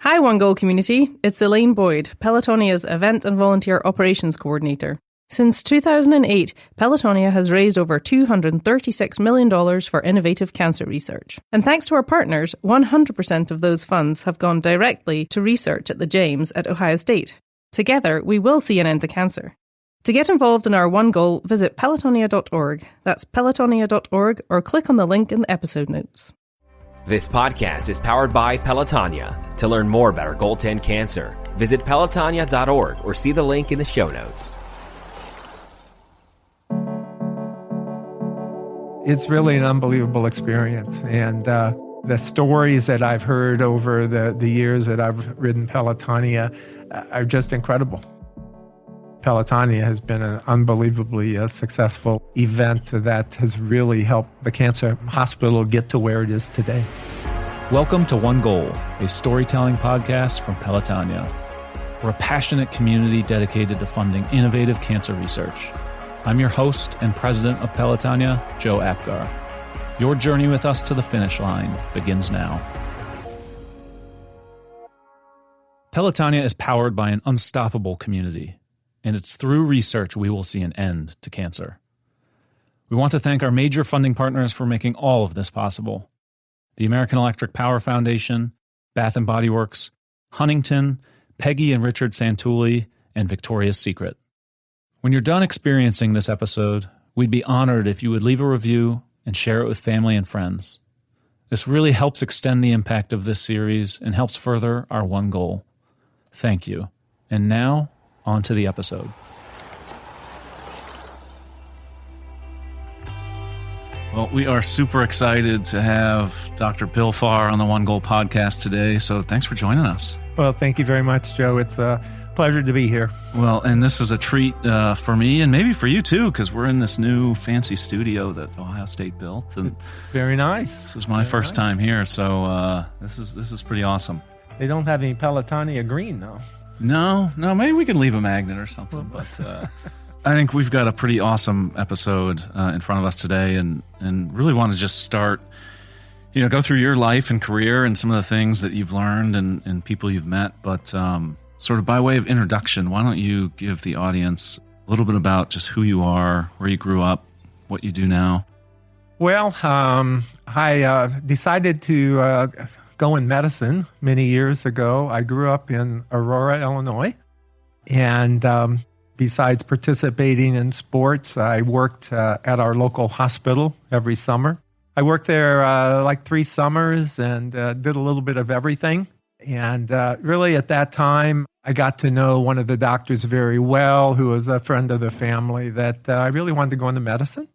Hi, One Goal community. It's Elaine Boyd, Pelotonia's Event and Volunteer Operations Coordinator. Since 2008, Pelotonia has raised over $236 million for innovative cancer research. And thanks to our partners, 100% of those funds have gone directly to research at the James at Ohio State. Together, we will see an end to cancer. To get involved in our One Goal, visit pelotonia.org. That's pelotonia.org, or click on the link in the episode notes. This podcast is powered by Pelotonia. To learn more about our Goal 10 cancer, visit pelotonia.org or see the link in the show notes. It's really an unbelievable experience. And the stories that I've heard over the years that I've ridden Pelotonia are just incredible. Pelotonia has been an unbelievably successful event that has really helped the cancer hospital get to where it is today. Welcome to One Goal, a storytelling podcast from Pelotonia. We're a passionate community dedicated to funding innovative cancer research. I'm your host and president of Pelotonia, Joe Apgar. Your journey with us to the finish line begins now. Pelotonia is powered by an unstoppable community, and it's through research we will see an end to cancer. We want to thank our major funding partners for making all of this possible: the American Electric Power Foundation, Bath & Body Works, Huntington, Peggy and Richard Santulli, and Victoria's Secret. When you're done experiencing this episode, we'd be honored if you would leave a review and share it with family and friends. This really helps extend the impact of this series and helps further our One Goal. Thank you. And now, on to the episode. Well, we are super excited to have Dr. Bill Farrar on the One Goal podcast today, so thanks for joining us. Well, thank you very much, Joe. It's a pleasure to be here. Well, and this is a treat for me and maybe for you too, because we're in this new fancy studio that Ohio State built. And it's very nice. This is my first time here, so this is pretty awesome. They don't have any Pelotonia green, though. No, maybe we can leave a magnet or something, but I think we've got a pretty awesome episode in front of us today, and really want to just start, go through your life and career and some of the things that you've learned and people you've met, but sort of by way of introduction, why don't you give the audience a little bit about just who you are, where you grew up, what you do now? Well, I decided to go in medicine many years ago. I grew up in Aurora, Illinois, and besides participating in sports, I worked at our local hospital every summer. I worked there like 3 summers and did a little bit of everything. And really at that time, I got to know one of the doctors very well, who was a friend of the family, that I really wanted to go into medicine.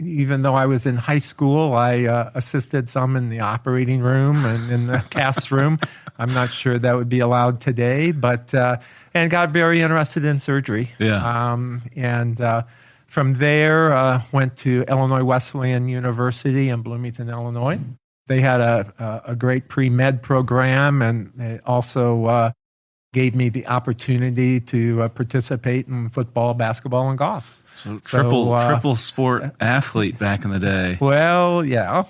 Even though I was in high school, I assisted some in the operating room and in the cast room. I'm not sure that would be allowed today, but and got very interested in surgery. Yeah. And from there, went to Illinois Wesleyan University in Bloomington, Illinois. They had a great pre-med program, and they also gave me the opportunity to participate in football, basketball, and golf. So triple sport athlete back in the day. Well, yeah,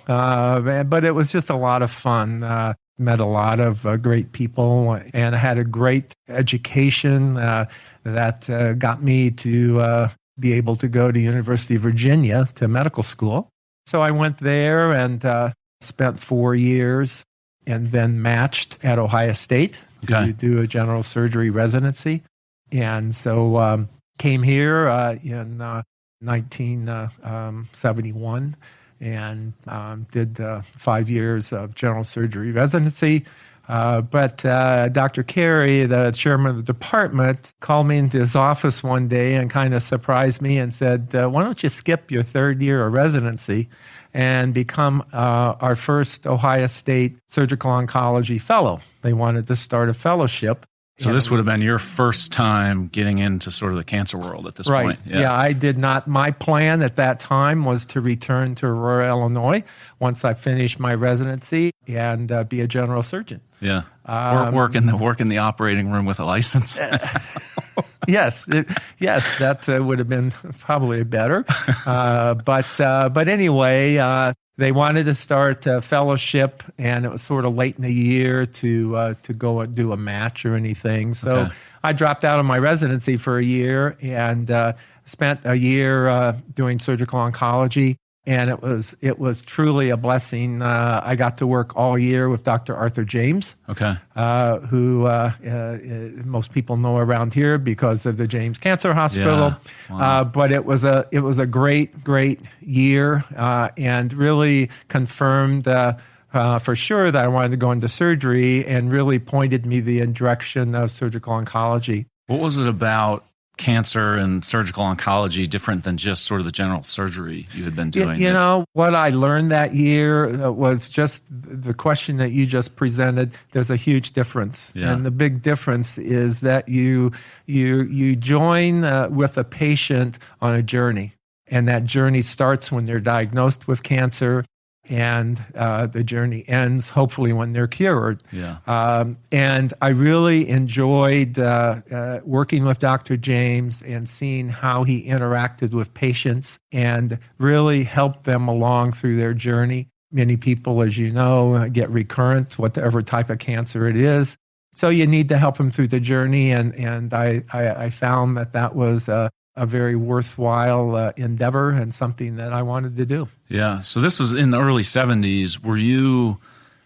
but it was just a lot of fun. Met a lot of great people, and I had a great education that got me to be able to go to University of Virginia to medical school. So I went there and spent 4 years, and then matched at Ohio State to do a general surgery residency. And so came here in 1971 and did 5 years of general surgery residency. But Dr. Carey, the chairman of the department, called me into his office one day and kind of surprised me and said, why don't you skip your 3rd year of residency and become our first Ohio State surgical oncology fellow? They wanted to start a fellowship. So this would have been your first time getting into sort of the cancer world at this point. Yeah, I did not. My plan at that time was to return to Aurora, Illinois once I finished my residency and be a general surgeon. Yeah, work in the operating room with a license. Yes, that would have been probably better. But anyway, They wanted to start a fellowship, and it was sort of late in the year to go and do a match or anything. So I dropped out of my residency for a year and spent a year doing surgical oncology. And it was truly a blessing. I got to work all year with Dr. Arthur James, who most people know around here because of the James Cancer Hospital. Yeah. Wow. But it was a great year, and really confirmed for sure that I wanted to go into surgery, and really pointed me the direction of surgical oncology. What was it about cancer and surgical oncology different than just sort of the general surgery you had been doing? You know, what I learned that year was just the question that you just presented. There's a huge difference. Yeah. And the big difference is that you join with a patient on a journey. And that journey starts when they're diagnosed with cancer, and the journey ends hopefully when they're cured. Yeah. And I really enjoyed working with Dr. James and seeing how he interacted with patients and really helped them along through their journey. Many people, as you know, get recurrent, whatever type of cancer it is. So you need to help them through the journey, and I found that was a very worthwhile endeavor and something that I wanted to do. Yeah. So this was in the early 70s. Were you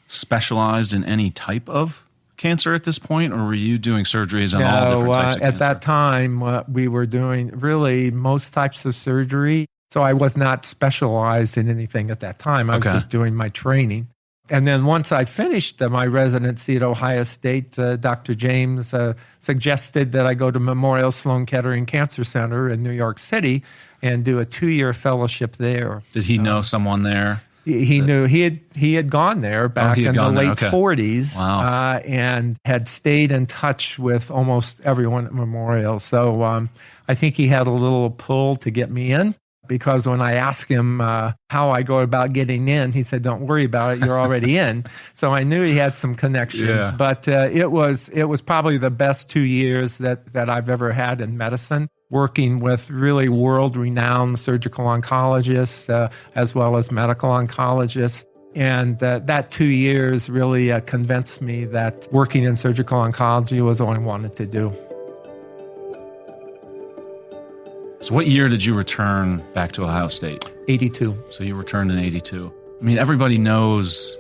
specialized in any type of cancer at this point, or were you doing surgeries on all different types of cancer? At that time, we were doing really most types of surgery. So I was not specialized in anything at that time. I was just doing my training. And then once I finished my residency at Ohio State, Dr. James suggested that I go to Memorial Sloan Kettering Cancer Center in New York City and do a 2-year fellowship there. Did he know someone there? He knew he had gone there back in the late 40s. Wow. And had stayed in touch with almost everyone at Memorial. So I think he had a little pull to get me in. Because when I asked him how I go about getting in, he said, "Don't worry about it, you're already in." So I knew he had some connections. Yeah. But it was probably the best 2 years that I've ever had in medicine, working with really world-renowned surgical oncologists as well as medical oncologists. And that 2 years really convinced me that working in surgical oncology was what I wanted to do. So what year did you return back to Ohio State? 82. So you returned in 82. I mean, everybody knows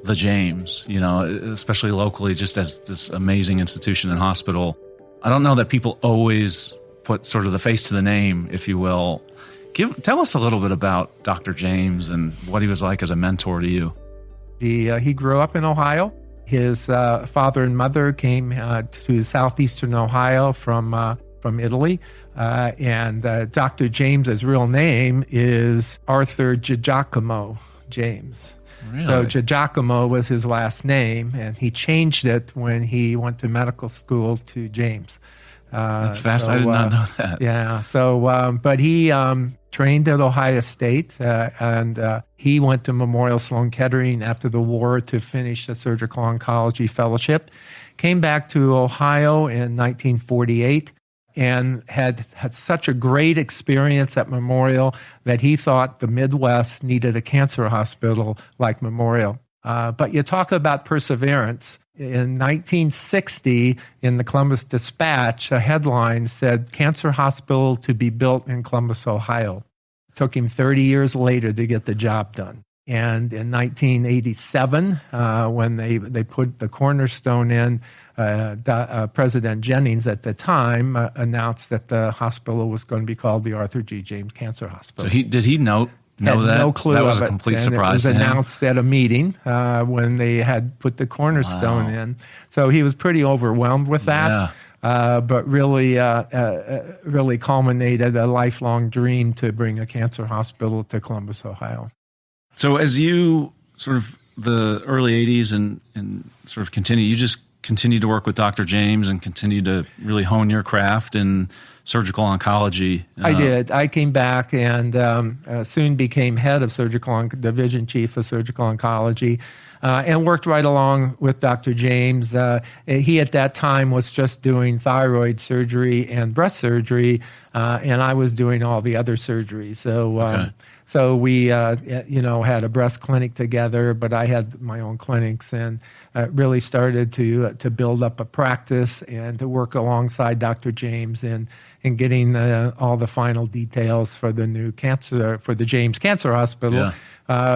the James, you know, especially locally, just as this amazing institution and hospital. I don't know that people always put sort of the face to the name, if you will. Tell us a little bit about Dr. James and what he was like as a mentor to you. He grew up in Ohio. His father and mother came to southeastern Ohio from Italy. And Dr. James's real name is Arthur Giacomo James. Really? So Giacomo was his last name, and he changed it when he went to medical school to James. That's fast. I did not know that. Yeah. So, but he trained at Ohio State, and he went to Memorial Sloan Kettering after the war to finish a surgical oncology fellowship. Came back to Ohio in 1948. And had such a great experience at Memorial that he thought the Midwest needed a cancer hospital like Memorial. But you talk about perseverance. In 1960, in the Columbus Dispatch, a headline said, "Cancer Hospital to be built in Columbus, Ohio." It took him 30 years later to get the job done. And in 1987, when they put the cornerstone in, President Jennings at the time announced that the hospital was going to be called the Arthur G. James Cancer Hospital. So did he know that? No clue. That was a complete surprise. It was announced at a meeting when they had put the cornerstone in. So he was pretty overwhelmed with that. Yeah. But really culminated a lifelong dream to bring a cancer hospital to Columbus, Ohio. So as you sort of the early 80s and sort of you just continued to work with Dr. James and continued to really hone your craft in surgical oncology. I did. I came back and soon became head of division chief of surgical oncology, and worked right along with Dr. James. He at that time was just doing thyroid surgery and breast surgery, and I was doing all the other surgery. So we, had a breast clinic together, but I had my own clinics, and really started to build up a practice and to work alongside Dr. James in getting all the final details for the James Cancer Hospital,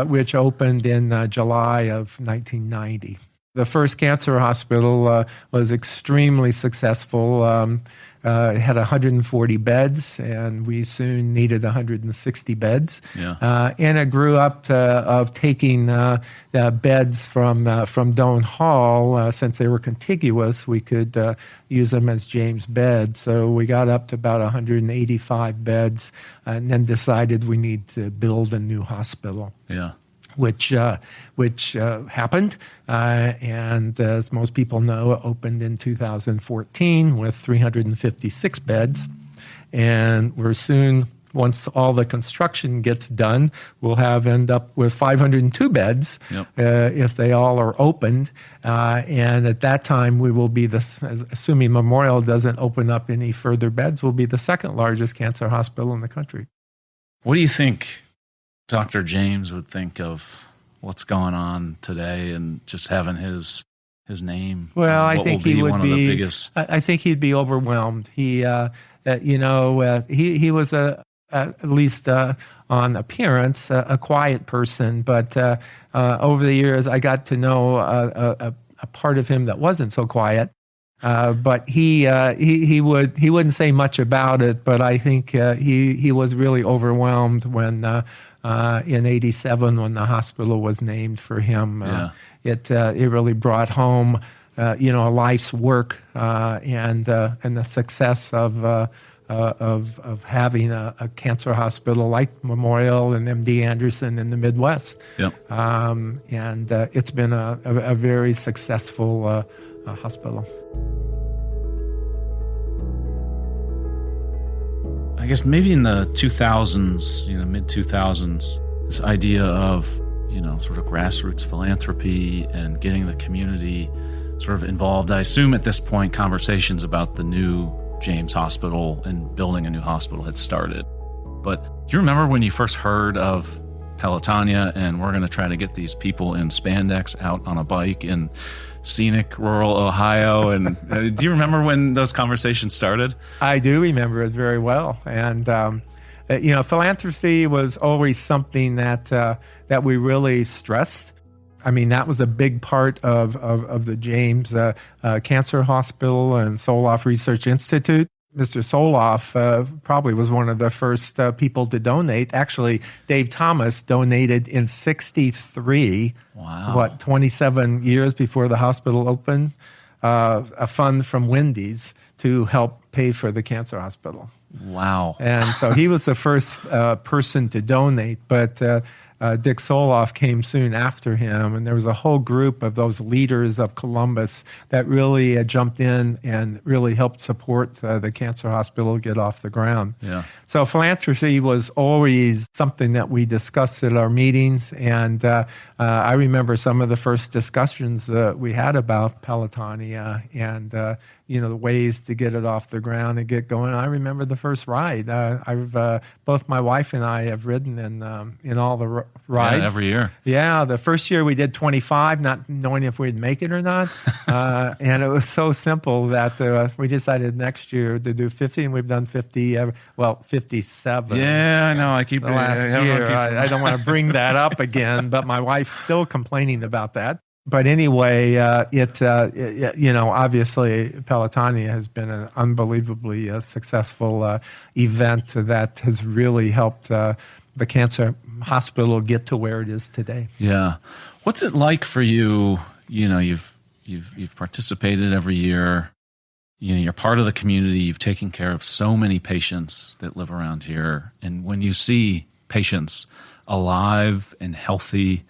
which opened in July of 1990. The first cancer hospital was extremely successful. It had 140 beds, and we soon needed 160 beds. And it grew up of taking beds from Doan Hall. Since they were contiguous, we could use them as James beds. So we got up to about 185 beds, and then decided we need to build a new hospital. Which happened, and as most people know, it opened in 2014 with 356 beds, and we're soon, once all the construction gets done, we'll end up with 502 beds if they all are opened, and at that time we will be assuming Memorial doesn't open up any further beds, we'll be the second largest cancer hospital in the country. What do you think Dr. James would think of what's going on today and just having his name? Well, I think he would one of the biggest. I think he'd be overwhelmed. He was at least on appearance a quiet person, but over the years I got to know a part of him that wasn't so quiet. But he wouldn't say much about it. But I think he was really overwhelmed when in '87 when the hospital was named for him. It really brought home a life's work and the success of having a cancer hospital like Memorial and MD Anderson in the Midwest. And it's been a very successful hospital. I guess maybe in the 2000s, mid-2000s, this idea of, sort of grassroots philanthropy and getting the community sort of involved. I assume at this point conversations about the new James Hospital and building a new hospital had started. But do you remember when you first heard of Pelotonia and we're going to try to get these people in spandex out on a bike in scenic rural Ohio? And do you remember when those conversations started? I do remember it very well. And, philanthropy was always something that we really stressed. I mean, that was a big part of the James Cancer Hospital and Solove Research Institute. Mr. Solove probably was one of the first people to donate. Actually, Dave Thomas donated in '63, 27 years before the hospital opened, a fund from Wendy's to help pay for the cancer hospital. Wow. And so he was the first person to donate, but Dick Solove came soon after him, and there was a whole group of those leaders of Columbus that really jumped in and really helped support the cancer hospital get off the ground. So philanthropy was always something that we discussed at our meetings, and I remember some of the first discussions that we had about Pelotonia and the ways to get it off the ground and get going. I remember the first ride. Both my wife and I have ridden in all the rides. Every year. Yeah, the first year we did 25, not knowing if we'd make it or not. And it was so simple that we decided next year to do 50, and we've done 50, 57. Yeah, I know. I keep the last year. I don't want to bring that up again, but my wife's still complaining about that. But anyway, obviously Pelotonia has been an unbelievably successful event that has really helped the cancer hospital get to where it is today. Yeah. What's it like for you? You've participated every year. You're part of the community. You've taken care of so many patients that live around here. And when you see patients alive and healthy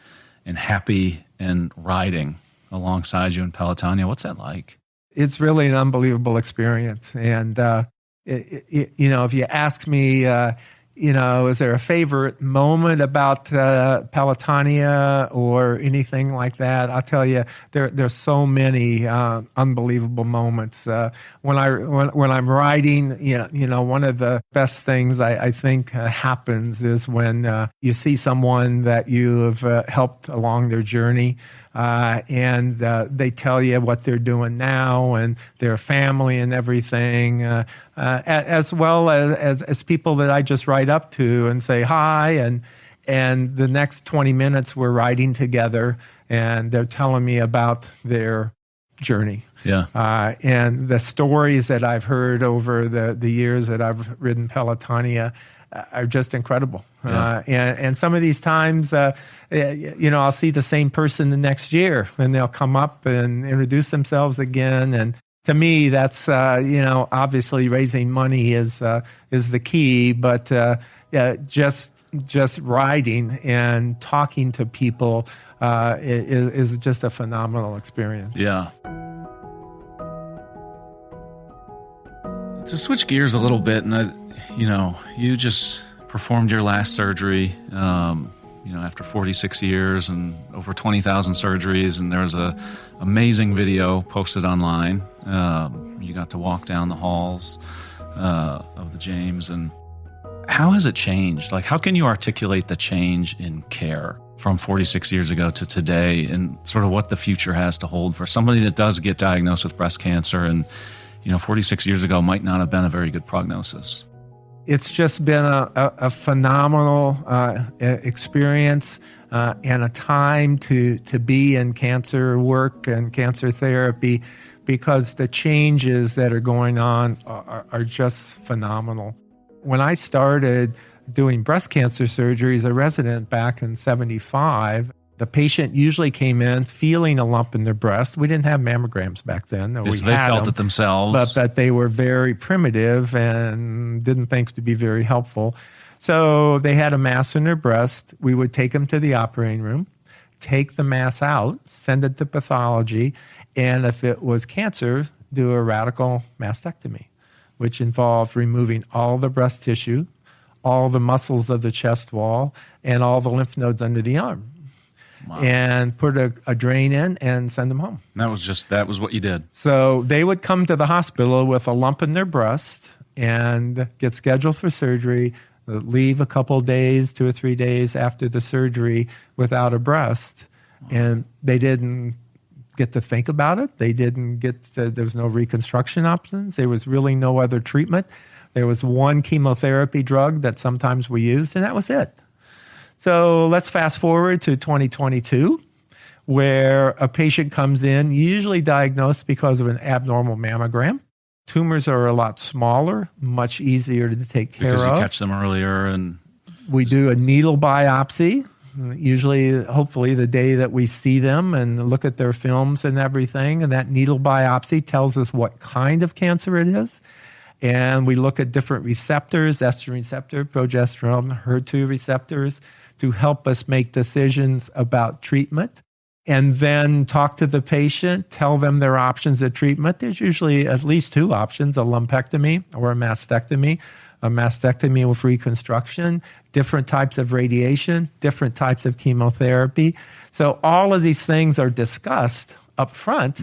and happy and riding alongside you in Pelotonia, what's that like? It's really an unbelievable experience. And, if you ask me, is there a favorite moment about Pelotonia or anything like that? I'll tell you, there's so many unbelievable moments. When I'm riding, one of the best things I think happens is when you see someone that you have helped along their journey, and they tell you what they're doing now and their family and everything, as well as people that I just ride up to and say hi, and the next 20 minutes we're riding together and they're telling me about their journey. Yeah. And the stories that I've heard over the years that I've ridden Pelotonia are just incredible. Yeah. And some of these times, I'll see the same person the next year, and they'll come up and introduce themselves again. And to me, that's obviously raising money is the key, but just riding and talking to people is just a phenomenal experience. Yeah. To switch gears a little bit, and you just performed your last surgery, after 46 years and over 20,000 surgeries, and there was a amazing video posted online. You got to walk down the halls of the James, and how has it changed? Like, how can you articulate the change in care from 46 years ago to today, and sort of what the future has to hold for somebody that does get diagnosed with breast cancer and 46 years ago might not have been a very good prognosis? It's just been a phenomenal experience and a time to be in cancer work and cancer therapy, because the changes that are going on are just phenomenal. When I started doing breast cancer surgery as a resident back in 75, the patient usually came in feeling a lump in their breast. We didn't have mammograms back then. Yes, they felt it themselves. But they were very primitive and didn't think to be very helpful. So they had a mass in their breast. We would take them to the operating room, take the mass out, send it to pathology, and if it was cancer, do a radical mastectomy, which involved removing all the breast tissue, all the muscles of the chest wall, and all the lymph nodes under the arm. Wow. And put a drain in and send them home. That was what you did. So they would come to the hospital with a lump in their breast and get scheduled for surgery, leave a couple days, 2 or 3 days after the surgery without a breast. Wow. And they didn't get to think about it. They didn't there was no reconstruction options. There was really no other treatment. There was one chemotherapy drug that sometimes we used, and that was it. So let's fast forward to 2022, where a patient comes in, usually diagnosed because of an abnormal mammogram. Tumors are a lot smaller, much easier to take care of. Because you catch them earlier. And we do a needle biopsy, usually, hopefully, the day that we see them and look at their films and everything. And that needle biopsy tells us what kind of cancer it is. And we look at different receptors, estrogen receptor, progesterone, HER2 receptors, to help us make decisions about treatment, and then talk to the patient, tell them their options of treatment. There's usually at least 2 options, a lumpectomy or a mastectomy with reconstruction, different types of radiation, different types of chemotherapy. So all of these things are discussed up front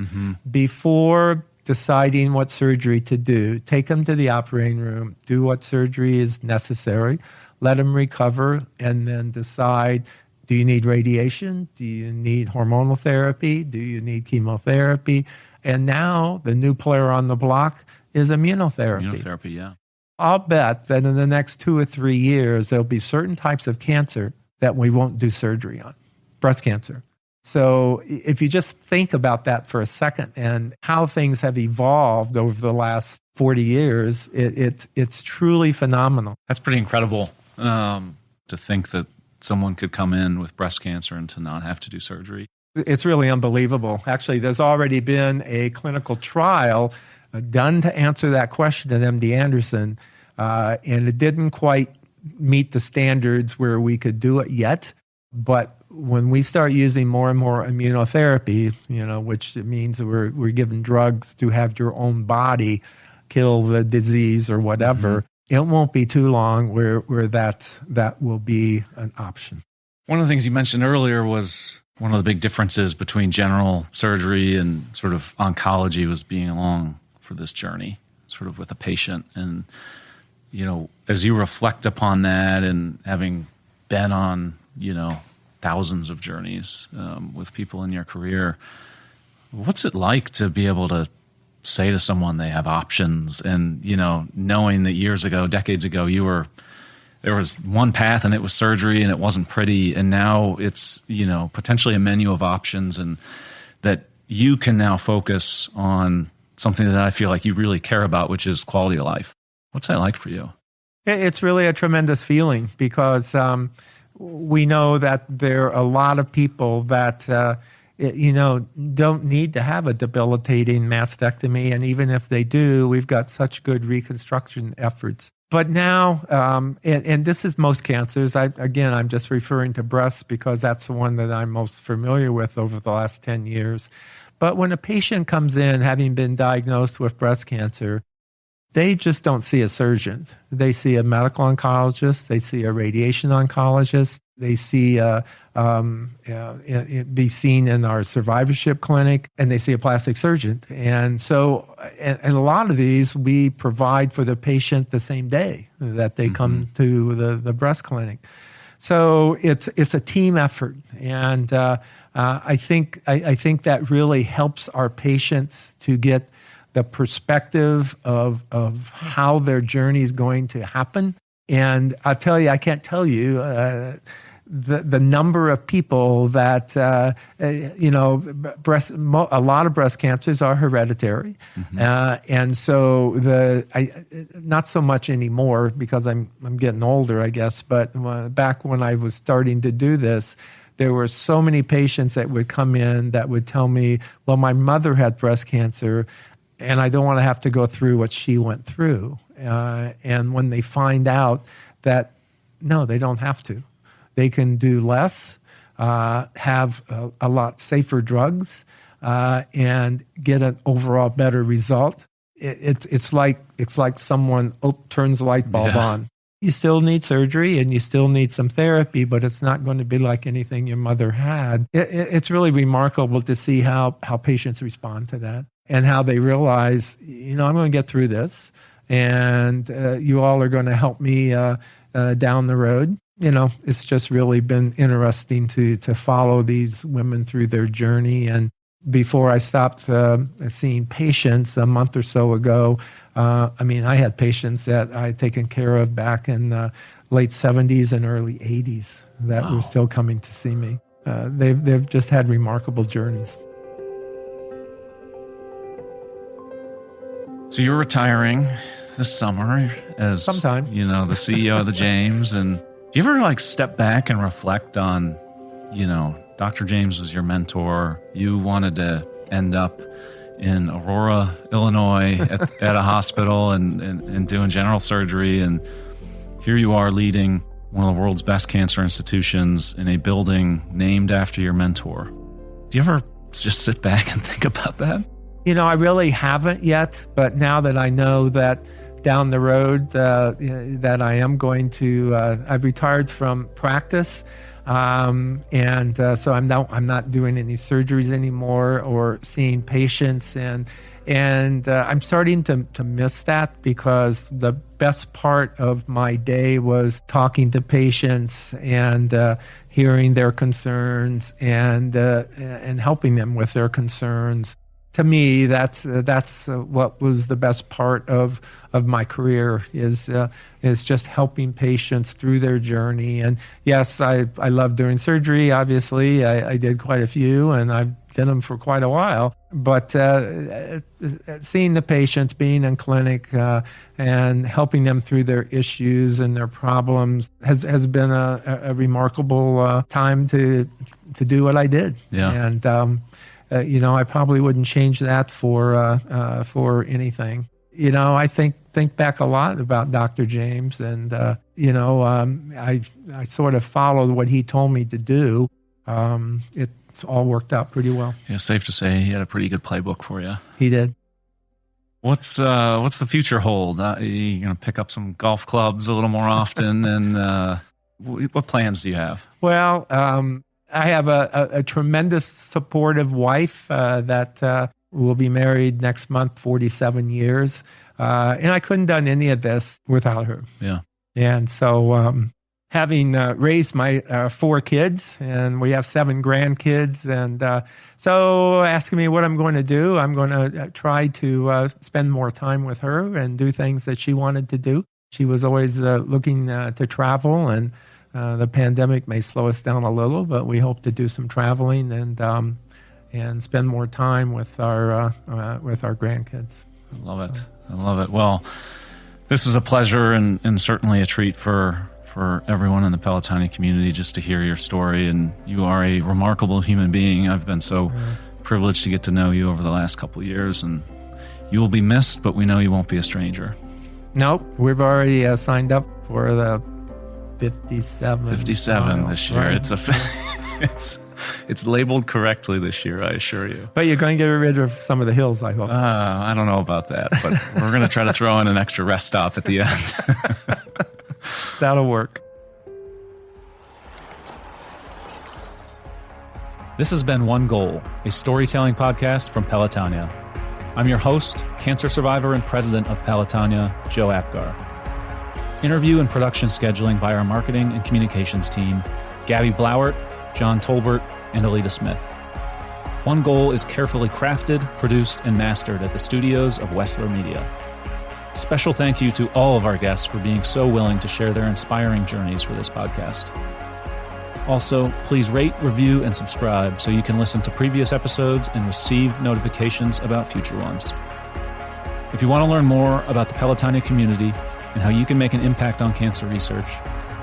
before deciding what surgery to do. Take them to the operating room, do what surgery is necessary, let them recover, and then decide, do you need radiation? Do you need hormonal therapy? Do you need chemotherapy? And now the new player on the block is immunotherapy. Immunotherapy, yeah. I'll bet that in the next 2 or 3 years, there'll be certain types of cancer that we won't do surgery on. Breast cancer. So if you just think about that for a second and how things have evolved over the last 40 years, it's truly phenomenal. That's pretty incredible to think that someone could come in with breast cancer and to not have to do surgery. It's really unbelievable. Actually, there's already been a clinical trial done to answer that question at MD Anderson, and it didn't quite meet the standards where we could do it yet. But when we start using more and more immunotherapy, which means we're giving drugs to have your own body kill the disease or whatever, it won't be too long where that will be an option. One of the things you mentioned earlier was one of the big differences between general surgery and sort of oncology was being along for this journey, sort of with a patient. And, as you reflect upon that and having been on, thousands of journeys with people in your career, what's it like to be able to say to someone they have options and, knowing that years ago, decades ago, there was one path and it was surgery and it wasn't pretty. And now it's, potentially a menu of options, and that you can now focus on something that I feel like you really care about, which is quality of life. What's that like for you? It's really a tremendous feeling because we know that there are a lot of people that, don't need to have a debilitating mastectomy. And even if they do, we've got such good reconstruction efforts. But now, and this is most cancers, I'm just referring to breast because that's the one that I'm most familiar with over the last 10 years. But when a patient comes in having been diagnosed with breast cancer, they just don't see a surgeon. They see a medical oncologist. They see a radiation oncologist. They see be seen in our survivorship clinic, and they see a plastic surgeon. And so, and a lot of these we provide for the patient the same day that they come to the breast clinic. So it's a team effort, and I think that really helps our patients to get the perspective of how their journey is going to happen. And I'll tell you, I can't tell you the number of people that, a lot of breast cancers are hereditary. And so not so much anymore because I'm getting older, I guess. But back when I was starting to do this, there were so many patients that would come in that would tell me, well, my mother had breast cancer, and I don't want to have to go through what she went through. And when they find out that, no, they don't have to. They can do less, have a lot safer drugs, and get an overall better result. It's like someone turns the light bulb on. You still need surgery and you still need some therapy, but it's not going to be like anything your mother had. It's really remarkable to see how patients respond to that and how they realize, I'm going to get through this, and you all are going to help me down the road. It's just really been interesting to follow these women through their journey. And before I stopped seeing patients a month or so ago, I had patients that I had taken care of back in the late 70s and early 80s that were still coming to see me. They've just had remarkable journeys. So you're retiring this summer as sometime, the CEO of the James. And do you ever step back and reflect on, Dr. James was your mentor. You wanted to end up in Aurora, Illinois at a hospital and doing general surgery. And here you are leading one of the world's best cancer institutions in a building named after your mentor. Do you ever just sit back and think about that? I really haven't yet, but now that I know that down the road that I am going to, I've retired from practice, and so I'm not doing any surgeries anymore or seeing patients, and I'm starting to miss that because the best part of my day was talking to patients and hearing their concerns and helping them with their concerns. To me, that's what was the best part of my career is just helping patients through their journey. And yes, I love doing surgery. Obviously, I did quite a few, and I've done them for quite a while. But seeing the patients, being in clinic, and helping them through their issues and their problems has been a remarkable time to do what I did. Yeah. And I probably wouldn't change that for anything. I think back a lot about Dr. James, and I sort of followed what he told me to do. It's all worked out pretty well. Yeah, safe to say he had a pretty good playbook for you. He did. What's the future hold? You going to pick up some golf clubs a little more often, and what plans do you have? Well, I have a tremendous supportive wife that will be married next month, 47 years. And I couldn't have done any of this without her. Yeah. And so having raised my 4 kids, and we have 7 grandkids, and so asking me what I'm going to do, I'm going to try to spend more time with her and do things that she wanted to do. She was always looking to travel, and the pandemic may slow us down a little, but we hope to do some traveling and spend more time with our grandkids. I love it. I love it. Well, this was a pleasure and certainly a treat for everyone in the Pelotonia community just to hear your story. And you are a remarkable human being. I've been so privileged to get to know you over the last couple of years, and you will be missed, but we know you won't be a stranger. Nope. We've already signed up for the 57. 57 this year. Right. It's labeled correctly this year, I assure you. But you're going to get rid of some of the hills, I hope. I don't know about that, but we're going to try to throw in an extra rest stop at the end. That'll work. This has been One Goal, a storytelling podcast from Pelotonia. I'm your host, cancer survivor and president of Pelotonia, Joe Apgar. Interview and production scheduling by our marketing and communications team, Gabby Blauert, John Tolbert, and Alita Smith. One Goal is carefully crafted, produced, and mastered at the studios of Wessler Media. Special thank you to all of our guests for being so willing to share their inspiring journeys for this podcast. Also, please rate, review, and subscribe so you can listen to previous episodes and receive notifications about future ones. If you want to learn more about the Pelotonia community and how you can make an impact on cancer research,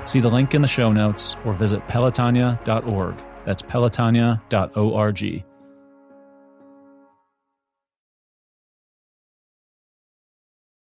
see the link in the show notes or visit pelotonia.org. That's pelotonia.org.